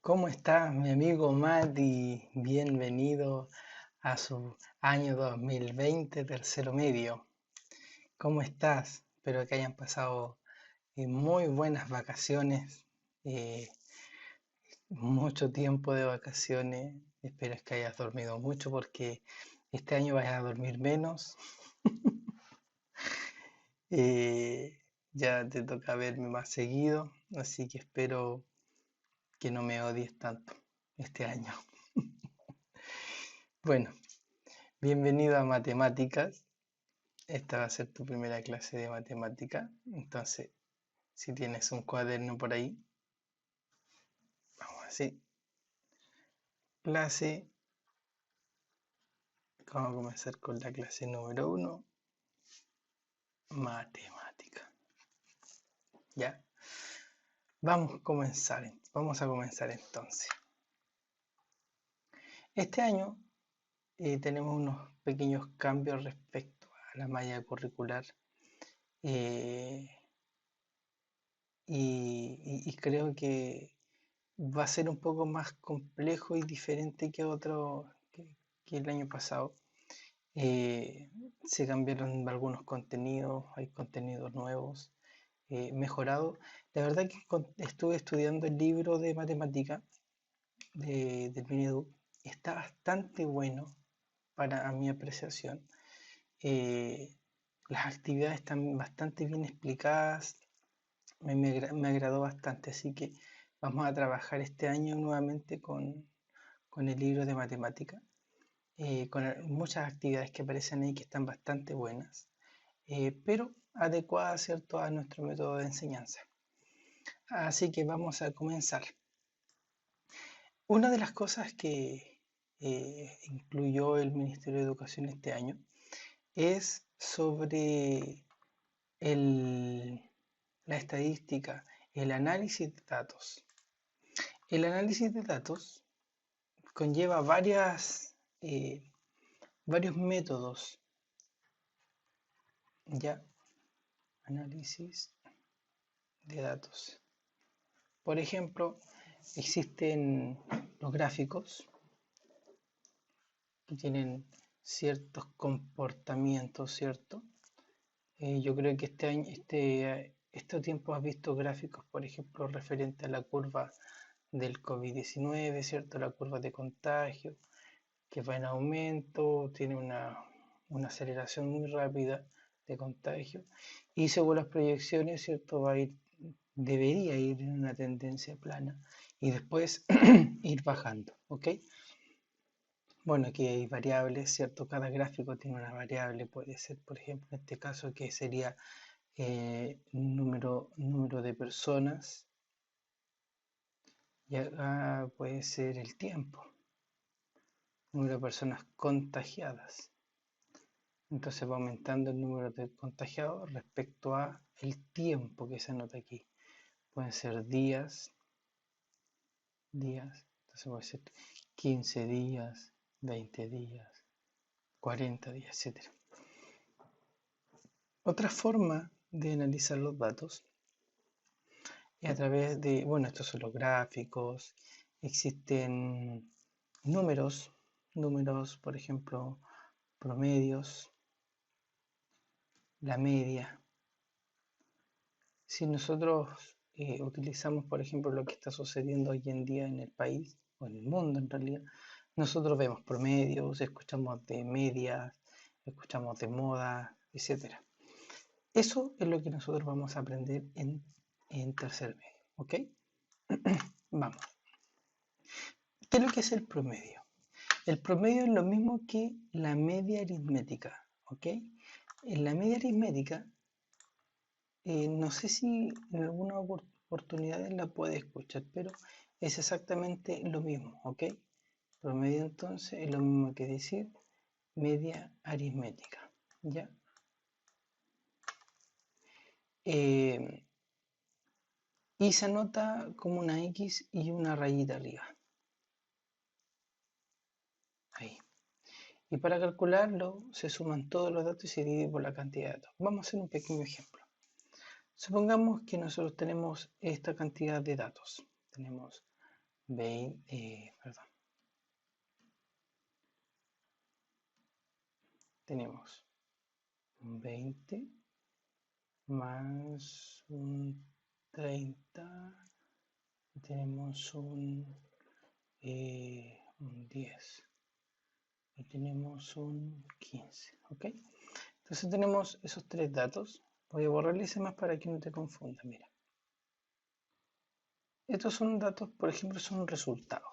¿Cómo está mi amigo Mati? Bienvenido a su año 2020, tercero medio. ¿Cómo estás? Espero que hayan pasado muy buenas vacaciones, eh, mucho tiempo de vacaciones. Espero que hayas dormido mucho porque este año vas a dormir menos. Eh, ya te toca verme más seguido, así que espero que no me odies tanto este año. Bueno, bienvenido a matemáticas. Esta va a ser tu primera clase de matemática. Entonces, si tienes un cuaderno por ahí, vamos así. Clase. Vamos a comenzar con la clase número 1. Matemática. ¿Ya? Vamos a comenzar entonces. Este año tenemos unos pequeños cambios respecto a la malla curricular. eh, y creo que va a ser un poco más complejo y diferente que el año pasado. Se cambiaron algunos contenidos, hay contenidos nuevos, mejorados. La verdad que estuve estudiando el libro de matemática del Minedu. Está bastante bueno para mi apreciación. Eh, las actividades están bastante bien explicadas, me agradó bastante, así que vamos a trabajar este año nuevamente con el libro de matemática, con muchas actividades que aparecen ahí que están bastante buenas, pero adecuadas, ¿cierto?, a nuestro método de enseñanza. Así que vamos a comenzar. Una de las cosas que incluyó el Ministerio de Educación este año es sobre el, la estadística, el análisis de datos. El análisis de datos conlleva varios métodos, ya, análisis de datos. Por ejemplo, existen los gráficos que tienen ciertos comportamientos, ¿cierto? Yo creo que este tiempo has visto gráficos, por ejemplo, referente a la curva del COVID-19, ¿cierto? La curva de contagio, que va en aumento, tiene una aceleración muy rápida de contagio, y según las proyecciones, ¿cierto? Debería ir en una tendencia plana y después ir bajando, ¿ok? Bueno, aquí hay variables, ¿cierto? Cada gráfico tiene una variable, puede ser, por ejemplo, en este caso, que sería número de personas, y acá puede ser el tiempo, número de personas contagiadas. Entonces va aumentando el número de contagiados respecto a el tiempo que se anota aquí. Pueden ser días, entonces puede ser 15 días, 20 días, 40 días, etc. Otra forma de analizar los datos es a través de, bueno, estos son los gráficos, existen números, por ejemplo, promedios, la media. Si nosotros utilizamos, por ejemplo, lo que está sucediendo hoy en día en el país, o en el mundo en realidad, nosotros vemos promedios, escuchamos de medias, escuchamos de moda, etc. Eso es lo que nosotros vamos a aprender en tercer medio, ¿ok? Vamos. ¿Qué es lo que es el promedio? El promedio es lo mismo que la media aritmética, ¿ok? En la media aritmética, no sé si en alguna oportunidad la puede escuchar, pero es exactamente lo mismo, ¿ok? Promedio entonces es lo mismo que decir media aritmética, ¿ya? Y se anota como una X y una rayita arriba. Ahí. Y para calcularlo se suman todos los datos y se divide por la cantidad de datos. Vamos a hacer un pequeño ejemplo. Supongamos que nosotros tenemos esta cantidad de datos. Tenemos perdón, tenemos un 20 más un 30, tenemos un 10 y tenemos un 15, ¿ok? Entonces tenemos esos tres datos. Voy a borrarles más para que no te confunda, mira. Estos son datos, por ejemplo, son resultados.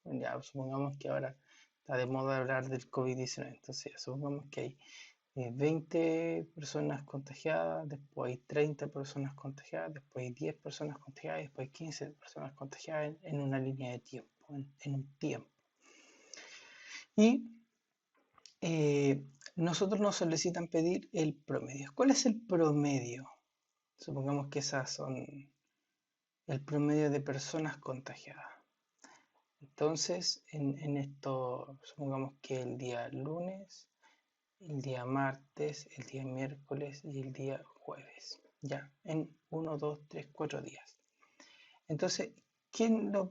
Ya, supongamos que ahora está de moda hablar del COVID-19, entonces supongamos que hay 20 personas contagiadas, después hay 30 personas contagiadas, después hay 10 personas contagiadas, después hay 15 personas contagiadas en una línea de tiempo, en un tiempo. Y nosotros nos solicitan pedir el promedio. ¿Cuál es el promedio? Supongamos que esas son el promedio de personas contagiadas. Entonces, en esto, supongamos que el día lunes, el día martes, el día miércoles y el día jueves. Ya, en 1, 2, 3, 4 días. Entonces, ¿qué es lo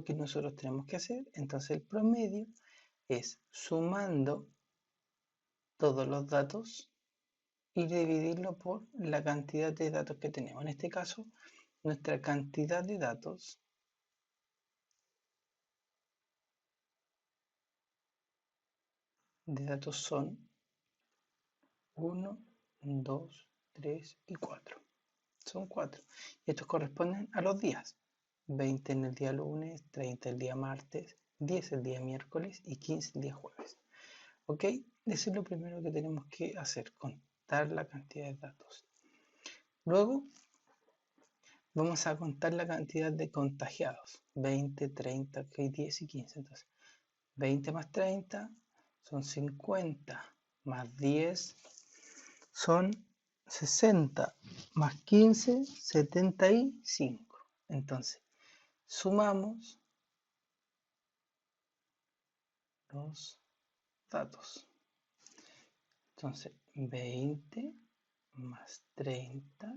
que nosotros tenemos que hacer? Entonces, el promedio es sumando todos los datos y dividirlo por la cantidad de datos que tenemos. En este caso, nuestra cantidad de datos son 1, 2, 3 y 4. Son 4. Y estos corresponden a los días. 20 en el día lunes, 30 el día martes, 10 el día miércoles y 15 el día jueves. ¿Ok? Eso es lo primero que tenemos que hacer, contar la cantidad de datos. Luego vamos a contar la cantidad de contagiados. 20, 30, 10 y 15. Entonces, 20 más 30 son 50, más 10 son 60, más 15, 75. Entonces, sumamos los datos. Entonces, 20 más 30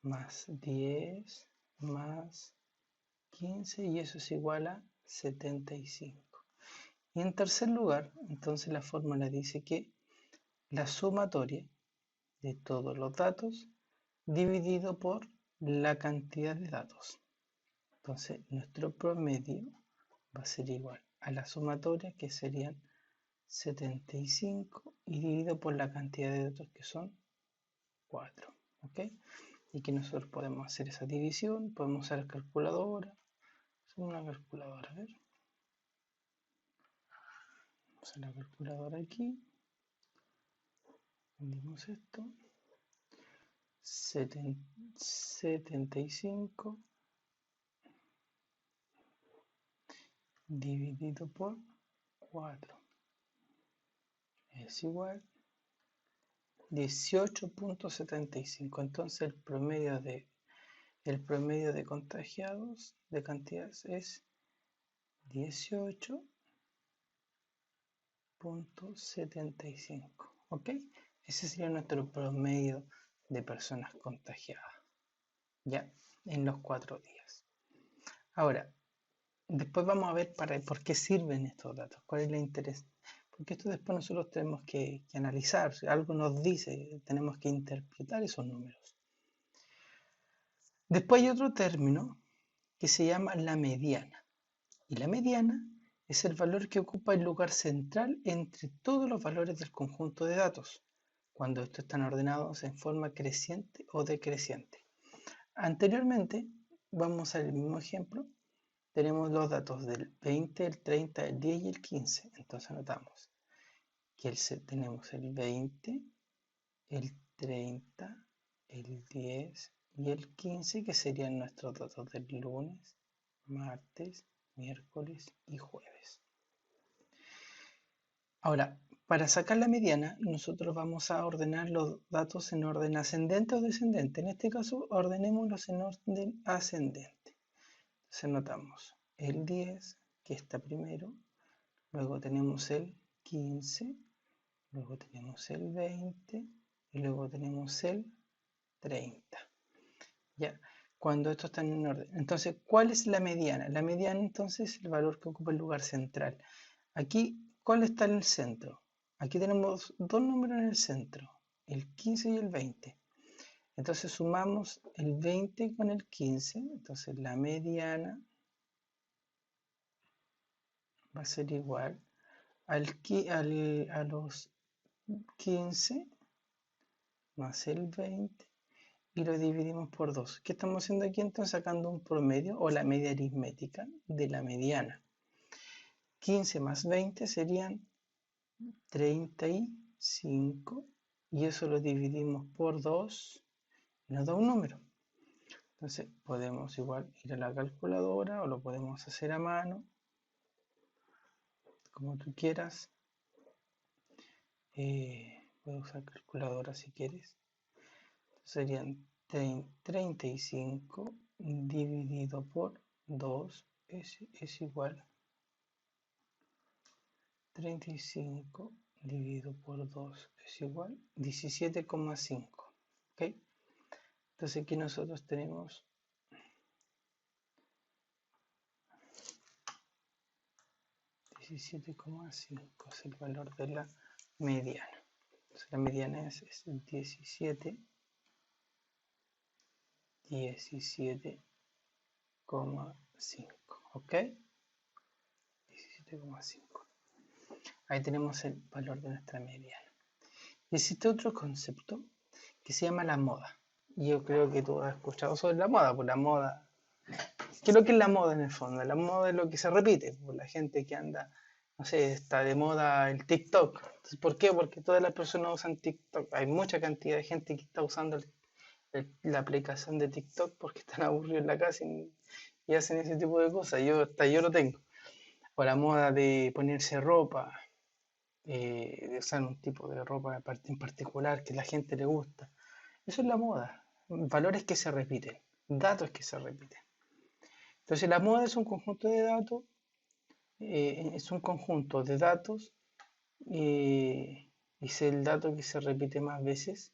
más 10 más 15 y eso es igual a 75. Y en tercer lugar, entonces la fórmula dice que la sumatoria de todos los datos dividido por la cantidad de datos. Entonces nuestro promedio va a ser igual a la sumatoria, que serían 75, y dividido por la cantidad de datos, que son 4. ¿Ok? Y que nosotros podemos hacer esa división, podemos usar calculadora. Hacemos una calculadora, a ver. Vamos a la calculadora aquí. Vendimos esto. 75 dividido por 4 es igual 18.75. Entonces el promedio de contagiados de cantidades es 18.75. ¿Ok? Ese sería nuestro promedio de personas contagiadas, ya, en los 4 días. Ahora, después vamos a ver por qué sirven estos datos, cuál es el interés. Porque esto después nosotros tenemos que analizar. Si algo nos dice, tenemos que interpretar esos números. Después hay otro término que se llama la mediana. Y la mediana es el valor que ocupa el lugar central entre todos los valores del conjunto de datos, cuando estos están ordenados en forma creciente o decreciente. Anteriormente, vamos al mismo ejemplo, tenemos los datos del 20, el 30, el 10 y el 15. Entonces anotamos que tenemos el 20, el 30, el 10 y el 15, que serían nuestros datos del lunes, martes, miércoles y jueves. Ahora, para sacar la mediana, nosotros vamos a ordenar los datos en orden ascendente o descendente. En este caso, ordenémoslos en orden ascendente. Entonces notamos el 10, que está primero, luego tenemos el 15, luego tenemos el 20 y luego tenemos el 30. ¿Ya? cuando estos están en orden. Entonces, ¿cuál es la mediana? La mediana entonces es el valor que ocupa el lugar central. Aquí, ¿cuál está en el centro? Aquí tenemos dos números en el centro, el 15 y el 20. Entonces sumamos el 20 con el 15, entonces la mediana va a ser igual a los 15 más el 20 y lo dividimos por 2. ¿Qué estamos haciendo aquí entonces? Sacando un promedio o la media aritmética de la mediana. 15 más 20 serían 35 y eso lo dividimos por 2 y nos da un número. Entonces podemos igual ir a la calculadora o lo podemos hacer a mano, como tú quieras. Puedo usar calculadora si quieres. Serían 35 dividido por 2 es igual 35 dividido por 2 es igual 17,5. ¿Ok? Entonces aquí nosotros tenemos 17,5 es el valor de la mediana. Entonces la mediana es 17,5. ¿Ok? 17,5. Ahí tenemos el valor de nuestra mediana. Y existe otro concepto que se llama la moda. Y yo creo que tú has escuchado sobre la moda. Pues la moda, ¿qué es lo que es la moda en el fondo? La moda es lo que se repite. Pues la gente que anda, no sé, está de moda el TikTok. Entonces, ¿por qué? Porque todas las personas usan TikTok. Hay mucha cantidad de gente que está usando la aplicación de TikTok porque están aburridos en la casa y hacen ese tipo de cosas. Hasta yo lo tengo. O la moda de ponerse ropa, de usar un tipo de ropa en particular que a la gente le gusta. Eso es la moda. Valores que se repiten, datos que se repiten. Entonces la moda es un conjunto de datos, es un conjunto de datos, es el dato que se repite más veces,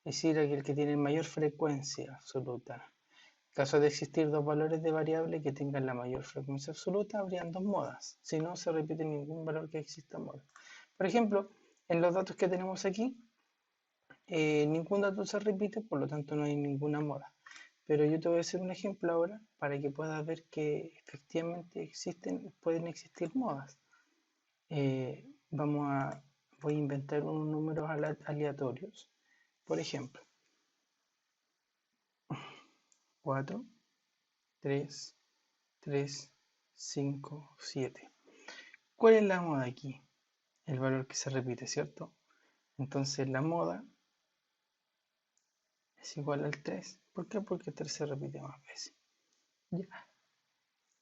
es decir, aquel que tiene mayor frecuencia absoluta. En caso de existir dos valores de variable que tengan la mayor frecuencia absoluta, habrían dos modas. Si no se repite ningún valor que exista en moda. Por ejemplo, en los datos que tenemos aquí, ningún dato se repite, por lo tanto no hay ninguna moda. Pero yo te voy a hacer un ejemplo ahora para que puedas ver que efectivamente pueden existir modas. Voy a inventar unos números aleatorios. Por ejemplo, 4, 3, 3, 5, 7. ¿Cuál es la moda aquí? El valor que se repite, ¿cierto? Entonces la moda es igual al 3. ¿Por qué? Porque el 3 se repite más veces. Ya.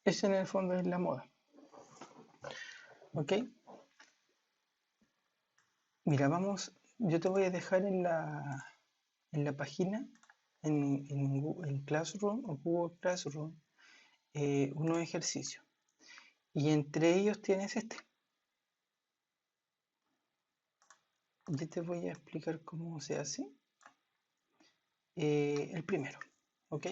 Eso en el fondo es la moda. ¿Ok? Mira, yo te voy a dejar en la página, en Classroom o Google Classroom, unos ejercicios. Y entre ellos tienes este. Yo te voy a explicar cómo se hace. El primero, ¿ok?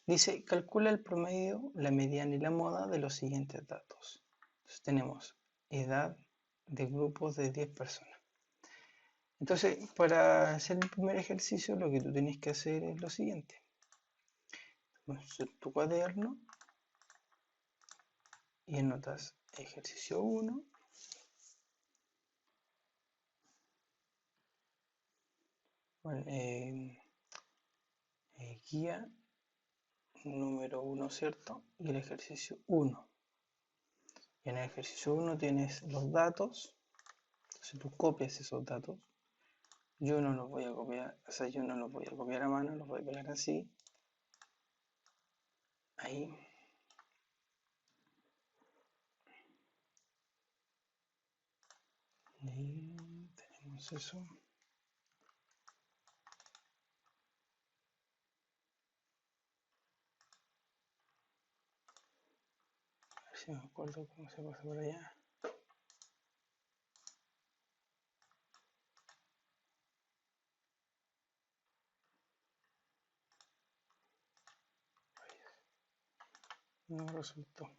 Dice, calcula el promedio, la mediana y la moda de los siguientes datos. Entonces tenemos edad de grupos de 10 personas. Entonces, para hacer el primer ejercicio, lo que tú tienes que hacer es lo siguiente. Tomas tu cuaderno y anotas ejercicio 1, bueno, guía número 1, ¿cierto? Y el ejercicio 1. Y en el ejercicio 1 tienes los datos, entonces tú copias esos datos. Yo no los voy a copiar, o sea, yo no los voy a copiar a mano, los voy a pegar así. Ahí. Y tenemos eso. A ver si me acuerdo cómo se pasa por allá. resultó.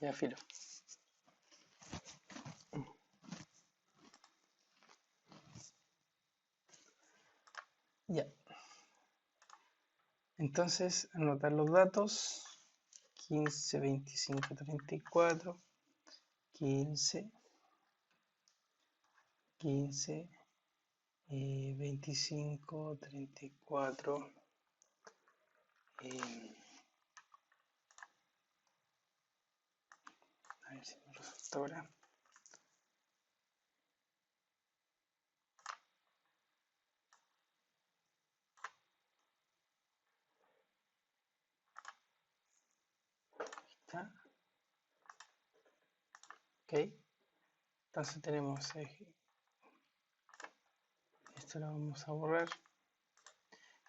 Ya, filo. Ya. Entonces, anotar los datos. 15, 25, 34. 15, 15, 25, 34. A ver si me resulta ahora. ¿Está? Ok. Entonces tenemos esto lo vamos a borrar.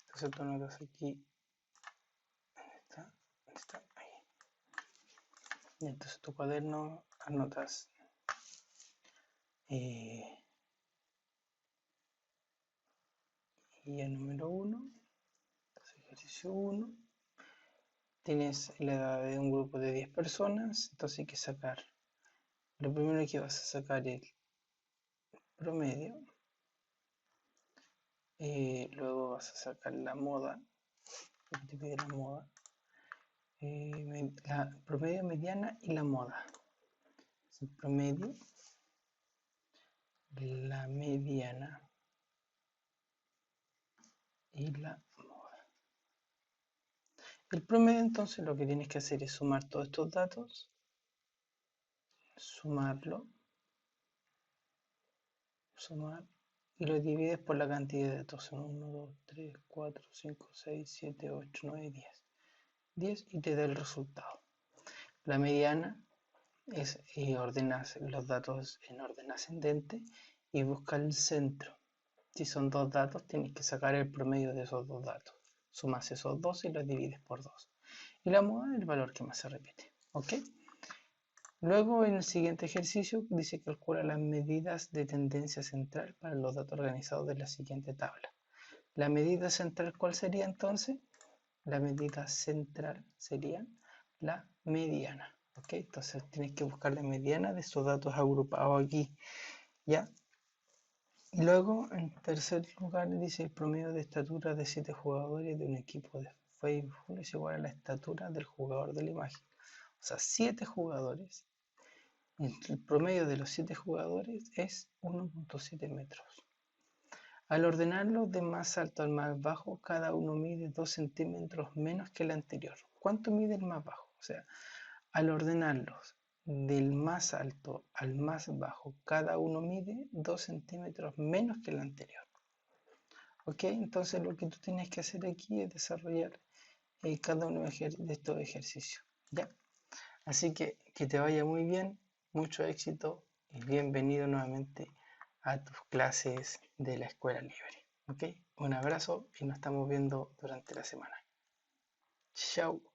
Entonces tú anotas aquí. ¿Dónde está? ¿Dónde está? Ahí. Y entonces tu cuaderno anotas guía número 1. Entonces ejercicio 1. Tienes la edad de un grupo de 10 personas. Entonces hay que sacar. Lo primero que vas a sacar es el promedio. Luego vas a sacar la moda. Te pide la moda. La promedio, mediana y la moda. El promedio, la mediana y la moda. El promedio, entonces, lo que tienes que hacer es sumar todos estos datos, sumarlo, sumar, y lo divides por la cantidad de datos. Son 1, 2, 3, 4, 5, 6, 7, 8, 9, 10. 10 y te da el resultado. La mediana es ordenas los datos en orden ascendente y busca el centro. Si son dos datos, tienes que sacar el promedio de esos dos datos. Sumas esos dos y los divides por 2. Y la moda es el valor que más se repite. ¿Ok? Luego, en el siguiente ejercicio, dice calcula las medidas de tendencia central para los datos organizados de la siguiente tabla. La medida central, ¿cuál sería entonces? La medida central sería la mediana. ¿Ok? Entonces tienes que buscar la mediana de estos datos agrupados aquí. ¿Ya? Y luego, en tercer lugar, dice el promedio de estatura de 7 jugadores de un equipo de fútbol es igual a la estatura del jugador de la imagen. O sea, 7 jugadores. El promedio de los 7 jugadores es 1.7 metros. Al ordenarlos de más alto al más bajo, cada uno mide 2 centímetros menos que el anterior. ¿Cuánto mide el más bajo? O sea, al ordenarlos del más alto al más bajo, cada uno mide 2 centímetros menos que el anterior. ¿Ok? Entonces lo que tú tienes que hacer aquí es desarrollar cada uno de estos ejercicios. ¿Ya? Así que te vaya muy bien, mucho éxito y bienvenido nuevamente a tus clases de la Escuela Libre. ¿Ok? Un abrazo y nos estamos viendo durante la semana. Chao.